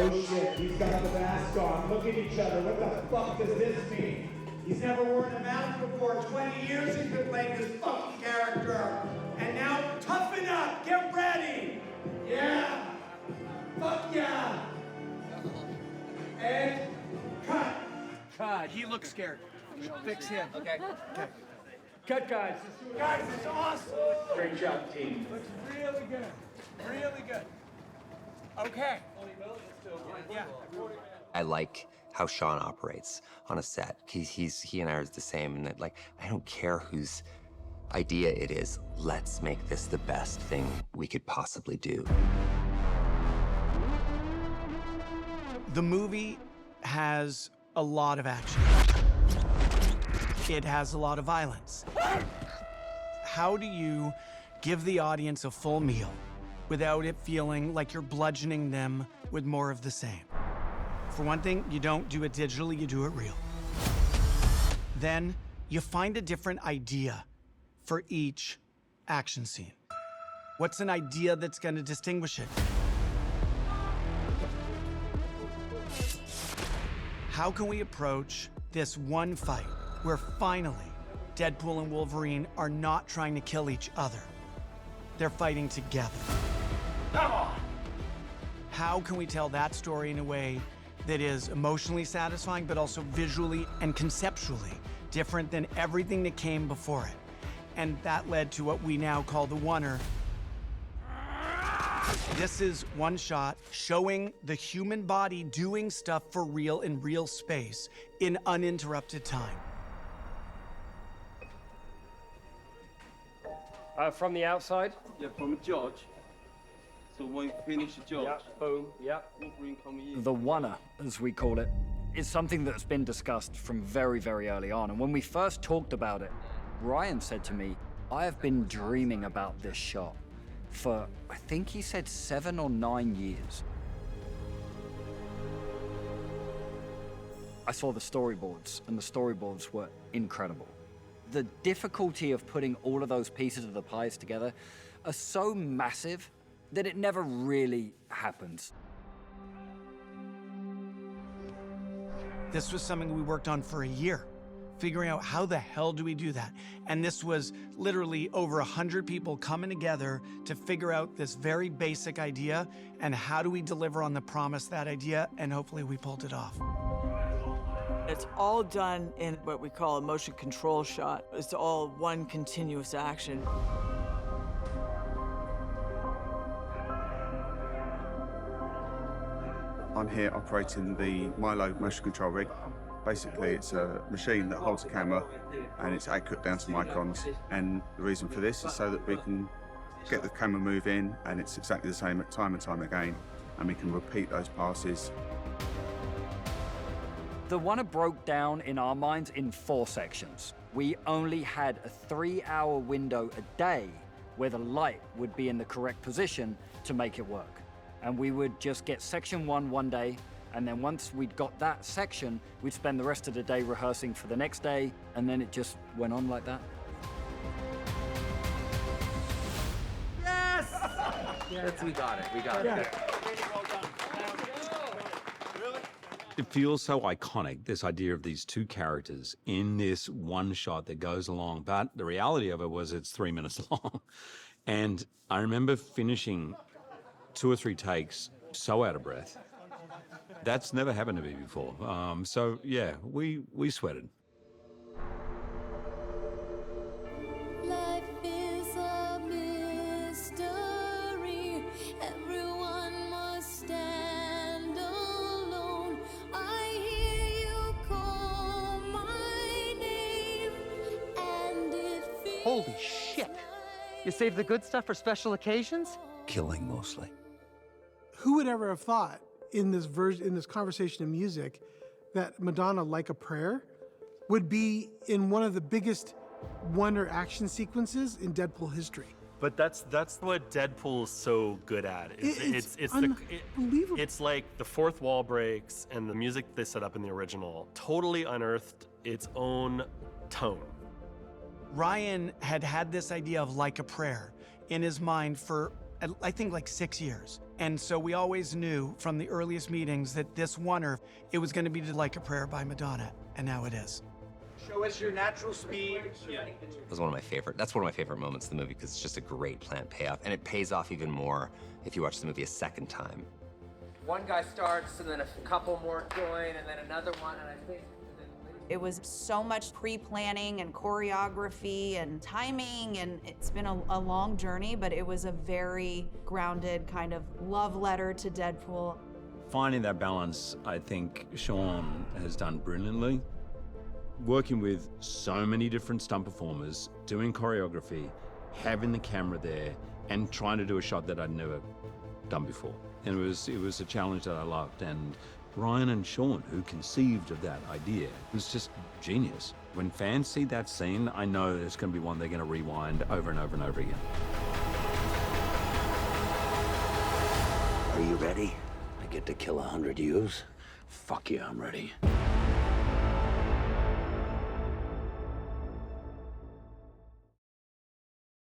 Oh shit, he's got the mask on. Look at each other. What the fuck does this mean? He's never worn a mask before. 20 years he's been playing this fucking character. And now, toughen up, get ready. Yeah. Fuck yeah. And cut. God, he looks scared. Fix him. Okay. Cut, guys. Guys, it's awesome. Great job, team. Looks really good. Really good. Okay. Yeah. I like how Sean operates on a set. He and I are the same, and that, like, I don't care whose idea it is. Let's make this the best thing we could possibly do. The movie has a lot of action. It has a lot of violence. How do you give the audience a full meal without it feeling like you're bludgeoning them with more of the same? For one thing, you don't do it digitally, you do it real. Then you find a different idea for each action scene. What's an idea that's gonna distinguish it? How can we approach this one fight where finally Deadpool and Wolverine are not trying to kill each other? They're fighting together. Come on! How can we tell that story in a way that is emotionally satisfying, but also visually and conceptually different than everything that came before it? And that led to what we now call the Oner. This is one shot showing the human body doing stuff for real in real space in uninterrupted time. From the outside? Yeah, from George. So when we finish George, Yeah, boom, yeah. Wolverine coming in. The Oner, as we call it, is something that's been discussed from very, very early on. And when we first talked about it, Ryan said to me, I have been dreaming about this shot for, I think he said 7 or 9 years. I saw the storyboards, and the storyboards were incredible. The difficulty of putting all of those pieces of the pies together are so massive that it never really happens. This was something we worked on for a year, figuring out how the hell do we do that? And this was literally over 100 people coming together to figure out this very basic idea and how do we deliver on the promise of that idea, and hopefully we pulled it off. It's all done in what we call a motion control shot. It's all one continuous action. I'm here operating the Milo motion control rig. Basically, it's a machine that holds a camera and it's accurate down to microns. And the reason for this is so that we can get the camera moving and it's exactly the same time and time again, and we can repeat those passes. The Oner broke down in our minds in 4 sections. We only had a 3-hour window a day where the light would be in the correct position to make it work. And we would just get section 1 one day, and then once we'd got that section, we'd spend the rest of the day rehearsing for the next day, and then it just went on like that. Yes, we got it. We got it. It feels so iconic, this idea of these two characters in this one shot that goes along. But the reality of it was it's 3 minutes long. And I remember finishing 2 or 3 takes so out of breath. That's never happened to me before. So yeah, we sweated. Life is a mystery. Everyone must stand alone. I hear you call my name, and it feels Holy shit! You save the good stuff for special occasions? Killing mostly. Who would ever have thought in this version, in this conversation of music, that Madonna, Like a Prayer, would be in one of the biggest Oner action sequences in Deadpool history? But that's what Deadpool's so good at. Unbelievable. It's like the fourth wall breaks and the music they set up in the original totally unearthed its own tone. Ryan had had this idea of Like a Prayer in his mind for I think like 6 years. And so we always knew from the earliest meetings that this oneer, it was going to be Like a Prayer by Madonna, and now it is. Show us your natural speed. It was one of my favorite. That's one of my favorite moments in the movie because it's just a great planned payoff, and it pays off even more if you watch the movie a second time. One guy starts, and then a couple more join, and then another one, and I think. It was so much pre-planning and choreography and timing, and it's been a long journey, but it was a very grounded kind of love letter to Deadpool. Finding that balance, I think Sean has done brilliantly. Working with so many different stunt performers, doing choreography, having the camera there, and trying to do a shot that I'd never done before. And it was a challenge that I loved. And Ryan and Sean, who conceived of that idea, was just genius. When fans see that scene, I know it's going to be one they're going to rewind over and over and over again. Are you ready? I get to kill 100 yous? Fuck yeah, I'm ready.